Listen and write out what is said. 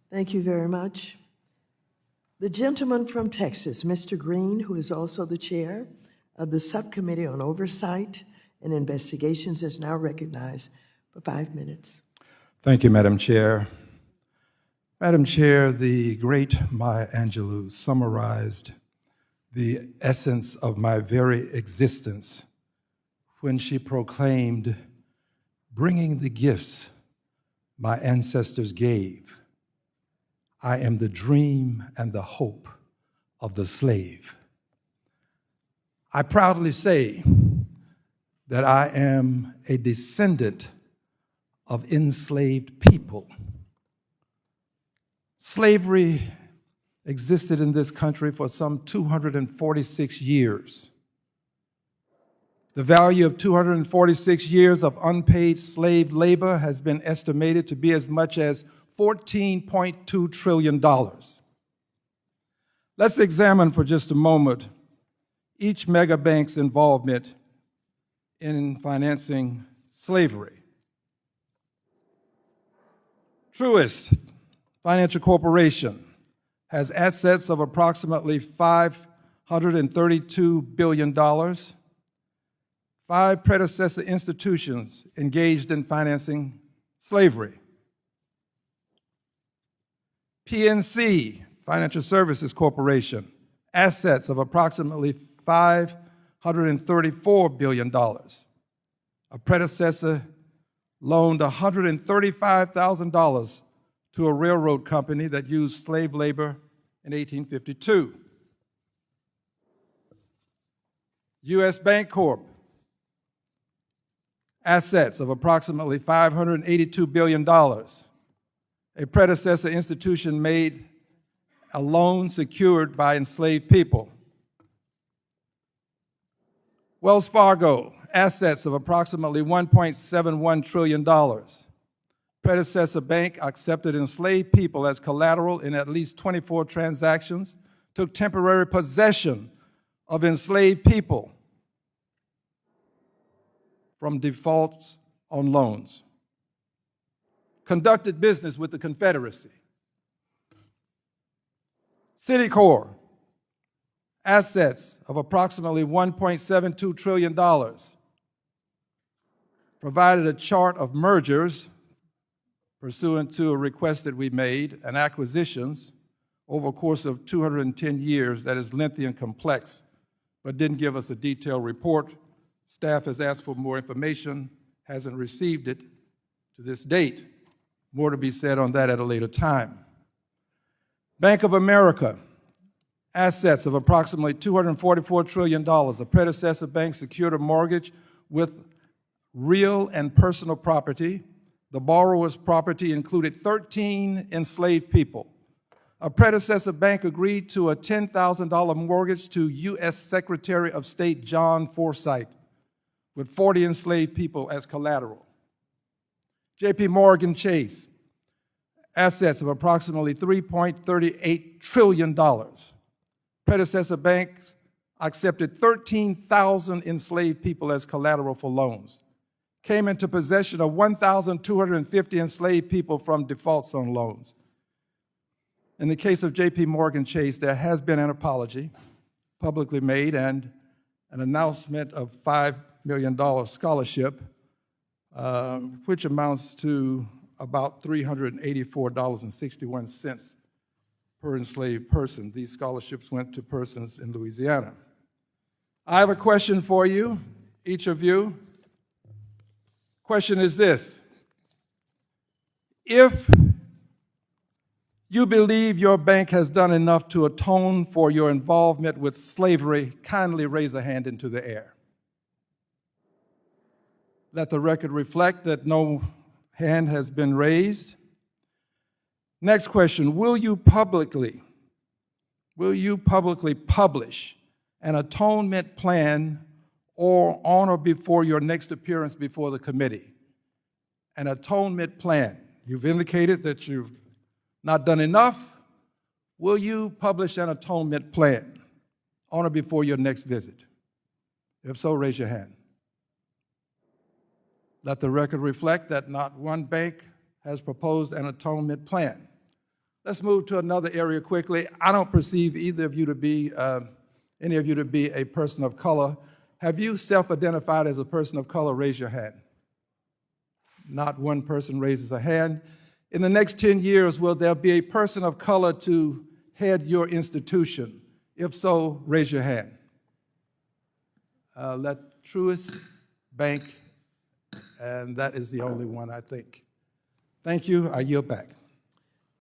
Thank you very much. The gentleman from Texas, Mr. Green, who is also the chair of the Subcommittee on Oversight and Investigations, is now recognized for 5 minutes. Thank you, Madam Chair. Madam Chair, the great Maya Angelou summarized the essence of my very existence when she proclaimed, "Bringing the gifts my ancestors gave, I am the dream and the hope of the slave." I proudly say that I am a descendant of enslaved people. Slavery existed in this country for some 246 years. The value of 246 years of unpaid slave labor has been estimated to be as much as $14.2 trillion. Let's examine for just a moment each mega bank's involvement in financing slavery. Truist Financial Corporation has assets of approximately $532 billion. 5 predecessor institutions engaged in financing slavery. PNC, Financial Services Corporation, assets of approximately $534 billion. A predecessor loaned $135,000 to a railroad company that used slave labor in 1852. U.S. Bancorp, assets of approximately $582 billion. A predecessor institution made a loan secured by enslaved people. Wells Fargo, assets of approximately $1.71 trillion. Predecessor bank accepted enslaved people as collateral in at least 24 transactions, took temporary possession of enslaved people from defaults on loans. Conducted business with the Confederacy. Citicorp, assets of approximately $1.72 trillion. Provided a chart of mergers pursuant to a request that we made and acquisitions over a course of 210 years that is lengthy and complex, but didn't give us a detailed report. Staff has asked for more information, hasn't received it to this date. More to be said on that at a later time. Bank of America, assets of approximately $244 trillion. A predecessor bank secured a mortgage with real and personal property. The borrower's property included 13 enslaved people. A predecessor bank agreed to a $10,000 mortgage to U.S. Secretary of State John Forsyth with 40 enslaved people as collateral. J.P. Morgan Chase, assets of approximately $3.38 trillion. Predecessor banks accepted 13,000 enslaved people as collateral for loans. Came into possession of 1,250 enslaved people from defaults on loans. In the case of J.P. Morgan Chase, there has been an apology publicly made and an announcement of $5 million scholarship, which amounts to about $384.61 per enslaved person. These scholarships went to persons in Louisiana. I have a question for you, each of you. Question is this: if you believe your bank has done enough to atone for your involvement with slavery, kindly raise a hand into the air. Let the record reflect that no hand has been raised. Next question: will you publicly publish an atonement plan or on or before your next appearance before the committee? An atonement plan. You've indicated that you've not done enough. Will you publish an atonement plan on or before your next visit? If so, raise your hand. Let the record reflect that not one bank has proposed an atonement plan. Let's move to another area quickly. I don't perceive either of you to be, any of you to be a person of color. Have you self-identified as a person of color? Raise your hand. Not one person raises a hand. In the next 10 years, will there be a person of color to head your institution? If so, raise your hand. Let Truist Bank, and that is the only one, I think. Thank you. I yield back.